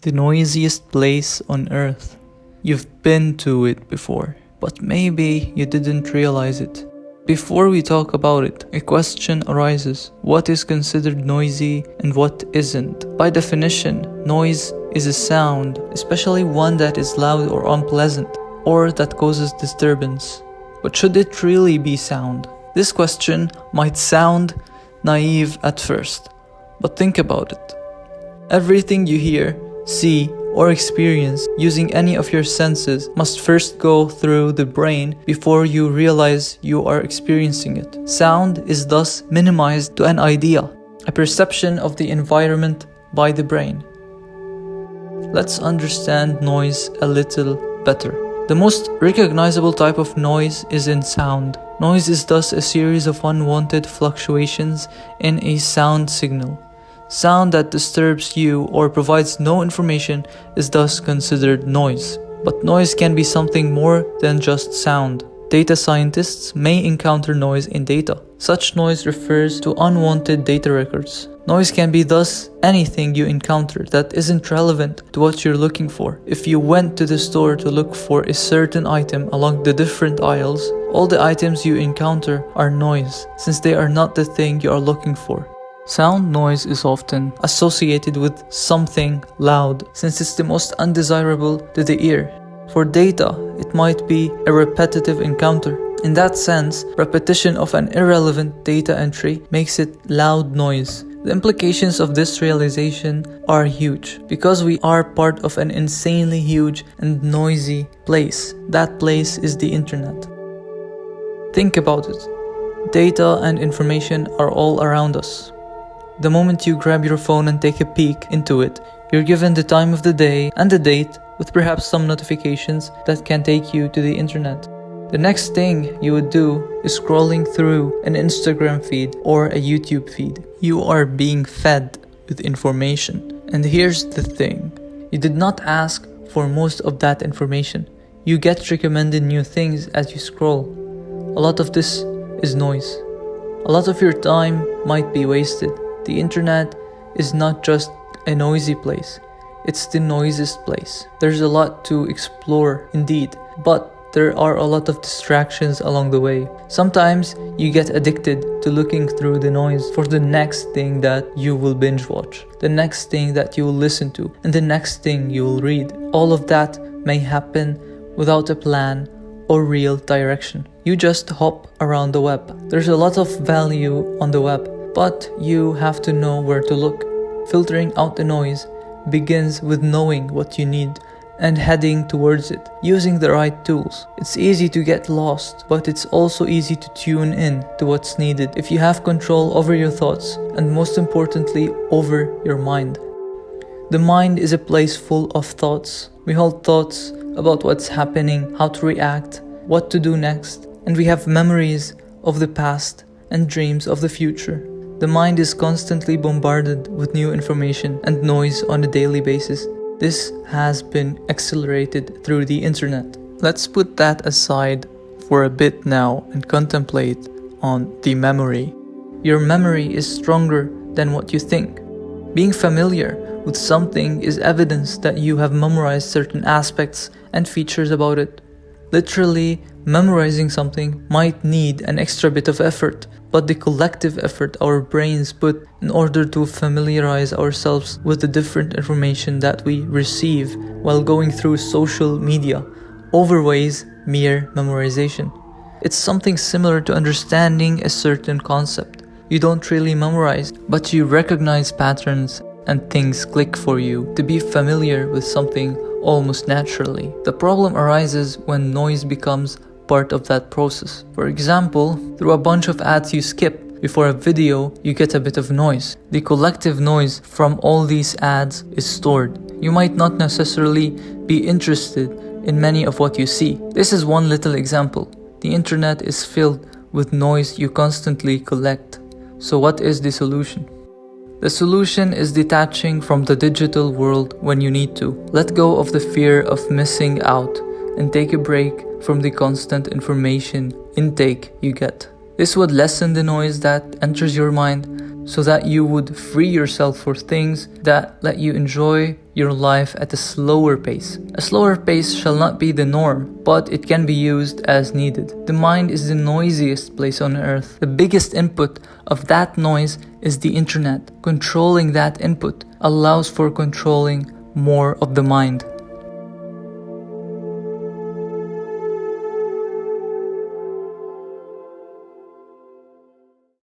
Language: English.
The noisiest place on earth. You've been to it before, but maybe you didn't realize it. Before we talk about it, a question arises. What is considered noisy and what isn't? By definition, noise is a sound, especially one that is loud or unpleasant, or that causes disturbance. But should it really be sound? This question might sound naive at first, but think about it. Everything you hear, see, or experience using any of your senses must first go through the brain before you realize you are experiencing it. Sound is thus minimized to an idea, a perception of the environment by the brain. Let's understand noise a little better. The most recognizable type of noise is in sound. Noise is thus a series of unwanted fluctuations in a sound signal. Sound that disturbs you or provides no information is thus considered noise. But noise can be something more than just sound. Data scientists may encounter noise in data. Such noise refers to unwanted data records. Noise can be thus anything you encounter that isn't relevant to what you're looking for. If you went to the store to look for a certain item along the different aisles, all the items you encounter are noise, since they are not the thing you are looking for. Sound noise is often associated with something loud, since it's the most undesirable to the ear. For data, it might be a repetitive encounter. In that sense, repetition of an irrelevant data entry makes it loud noise. The implications of this realization are huge, because we are part of an insanely huge and noisy place. That place is the internet. Think about it. Data and information are all around us. The moment you grab your phone and take a peek into it, you're given the time of the day and the date, with perhaps some notifications that can take you to the internet. The next thing you would do is scrolling through an Instagram feed or a YouTube feed. You are being fed with information. And here's the thing. You did not ask for most of that information. You get recommended new things as you scroll. A lot of this is noise. A lot of your time might be wasted. The internet is not just a noisy place, it's the noisiest place. There's a lot to explore indeed, but there are a lot of distractions along the way. Sometimes you get addicted to looking through the noise for the next thing that you will binge watch, the next thing that you will listen to, and the next thing you will read. All of that may happen without a plan or real direction. You just hop around the web. There's a lot of value on the web, but you have to know where to look. Filtering out the noise begins with knowing what you need and heading towards it, using the right tools. It's easy to get lost, but it's also easy to tune in to what's needed if you have control over your thoughts and, most importantly, over your mind. The mind is a place full of thoughts. We hold thoughts about what's happening, how to react, what to do next, and we have memories of the past and dreams of the future. The mind is constantly bombarded with new information and noise on a daily basis. This has been accelerated through the internet. Let's put that aside for a bit now and contemplate on the memory. Your memory is stronger than what you think. Being familiar with something is evidence that you have memorized certain aspects and features about it. Literally, memorizing something might need an extra bit of effort, but the collective effort our brains put in order to familiarize ourselves with the different information that we receive while going through social media overweighs mere memorization. It's something similar to understanding a certain concept. You don't really memorize, but you recognize patterns and things click for you to be familiar with something almost naturally. The problem arises when noise becomes part of that process. For example, through a bunch of ads you skip before a video, you get a bit of noise. The collective noise from all these ads is stored. You might not necessarily be interested in many of what you see. This is one little example. The internet is filled with noise you constantly collect. So what is the solution? The solution is detaching from the digital world when you need to. Let go of the fear of missing out and take a break from the constant information intake you get. This would lessen the noise that enters your mind so that you would free yourself for things that let you enjoy your life at a slower pace. A slower pace shall not be the norm, but it can be used as needed. The mind is the noisiest place on earth. The biggest input of that noise is the internet. Controlling that input allows for controlling more of the mind.